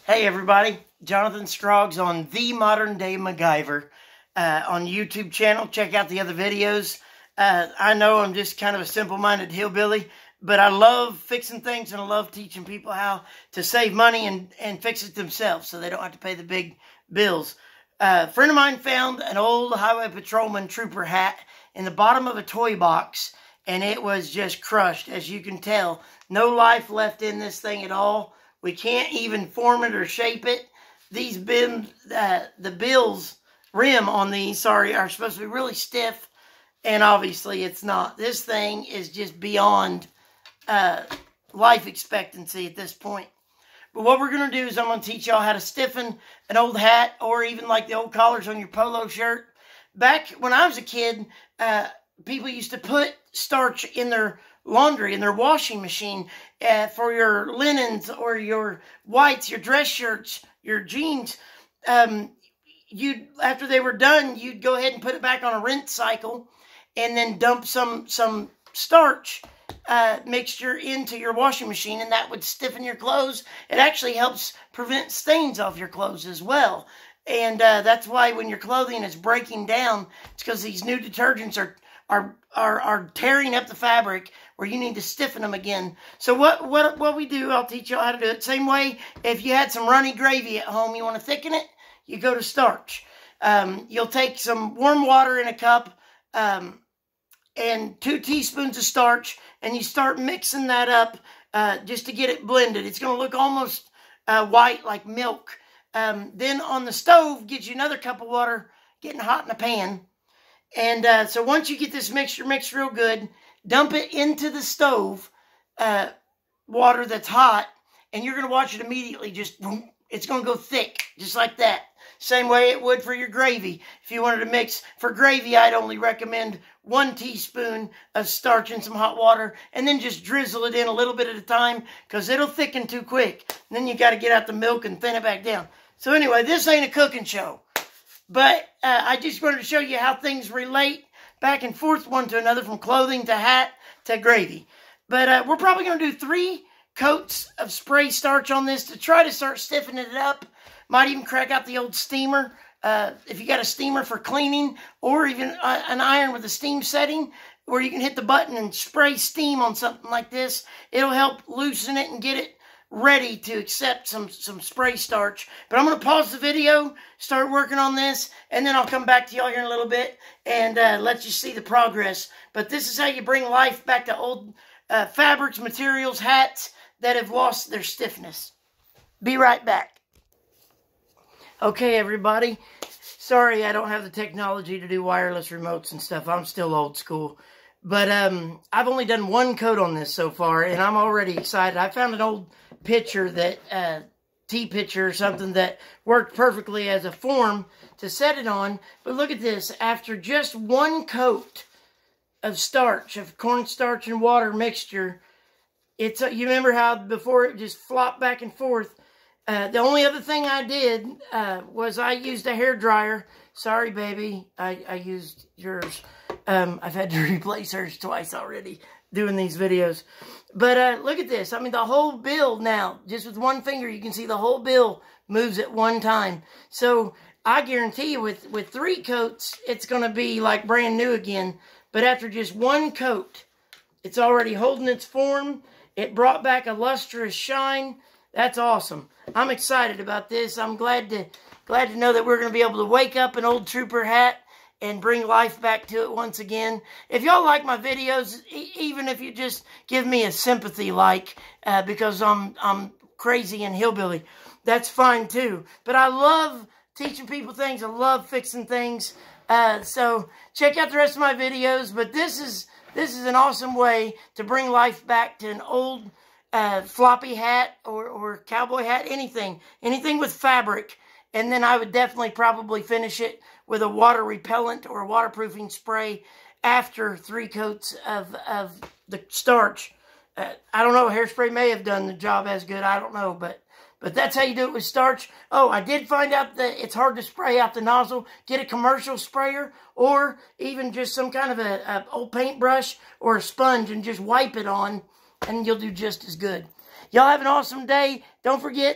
Hey everybody, Jonathan Scroggs on The Modern Day Macgyver on YouTube channel. Check out the other videos. I know I'm just kind of a simple-minded hillbilly, but I love fixing things and I love teaching people how to save money and fix it themselves so they don't have to pay the big bills. A friend of mine found an old highway patrolman trooper hat in the bottom of a toy box, and it was just crushed. As you can tell, no life left in this thing at all. We can't even form it or shape it. These the bills rim on these, are supposed to be really stiff, and obviously it's not. This thing is just beyond life expectancy at this point. But what we're going to do is I'm going to teach y'all how to stiffen an old hat, or even like the old collars on your polo shirt. Back when I was a kid, people used to put starch in their laundry, in their washing machine, for your linens or your whites, your dress shirts, your jeans. After they were done, you'd go ahead and put it back on a rinse cycle and then dump some starch mixture into your washing machine, and that would stiffen your clothes. It actually helps prevent stains off your clothes as well. And that's why when your clothing is breaking down, it's because these new detergents are tearing up the fabric, where you need to stiffen them again. So what we do, I'll teach you how to do it. Same way, if you had some runny gravy at home, you want to thicken it, you go to starch. You'll take some warm water in a cup and 2 teaspoons of starch, and you start mixing that up just to get it blended. It's going to look almost white like milk. Then on the stove, get you another cup of water getting hot in the pan. And so once you get this mixture mixed real good, dump it into the stove water that's hot, and you're going to watch it immediately. It's going to go thick, just like that. Same way it would for your gravy. If you wanted to mix for gravy, I'd only recommend 1 teaspoon of starch in some hot water, and then just drizzle it in a little bit at a time, because it'll thicken too quick. And then you got to get out the milk and thin it back down. So anyway, this ain't a cooking show, but I just wanted to show you how things relate back and forth one to another, from clothing to hat to gravy. But we're probably going to do 3 coats of spray starch on this to try to start stiffening it up. Might even crack out the old steamer. If you got a steamer for cleaning, or even an iron with a steam setting, where you can hit the button and spray steam on something like this, it'll help loosen it and get it ready to accept some spray starch. But I'm going to pause the video, start working on this, and then I'll come back to y'all here in a little bit and let you see the progress. But this is how you bring life back to old fabrics, materials, hats that have lost their stiffness. Be right back. Okay, everybody. Sorry I don't have the technology to do wireless remotes and stuff. I'm still old school. But I've only done 1 coat on this so far, and I'm already excited. I found an old pitcher, tea pitcher or something, that worked perfectly as a form to set it on. But look at this. After just 1 coat of starch, of cornstarch and water mixture, you remember how before it just flopped back and forth? The only other thing I did was I used a hairdryer. Sorry, baby, I used yours. I've had to replace hers twice already doing these videos. But look at this. I mean, the whole bill now, just with 1 finger, you can see the whole bill moves at one time. So I guarantee you with 3 coats, it's going to be like brand new again. But after just 1 coat, it's already holding its form. It brought back a lustrous shine. That's awesome. I'm excited about this. I'm glad to know that we're going to be able to wake up an old trooper hat and bring life back to it once again. If y'all like my videos, even if you just give me a sympathy like, because I'm crazy and hillbilly, that's fine too. But I love teaching people things. I love fixing things. So check out the rest of my videos. But this is an awesome way to bring life back to an old floppy hat or cowboy hat, anything with fabric. And then I would definitely probably finish it with a water repellent or a waterproofing spray after 3 coats of the starch. I don't know, hairspray may have done the job as good, I don't know, but that's how you do it with starch. Oh, I did find out that it's hard to spray out the nozzle. Get a commercial sprayer, or even just some kind of a old paintbrush or a sponge and just wipe it on, and you'll do just as good. Y'all have an awesome day. Don't forget,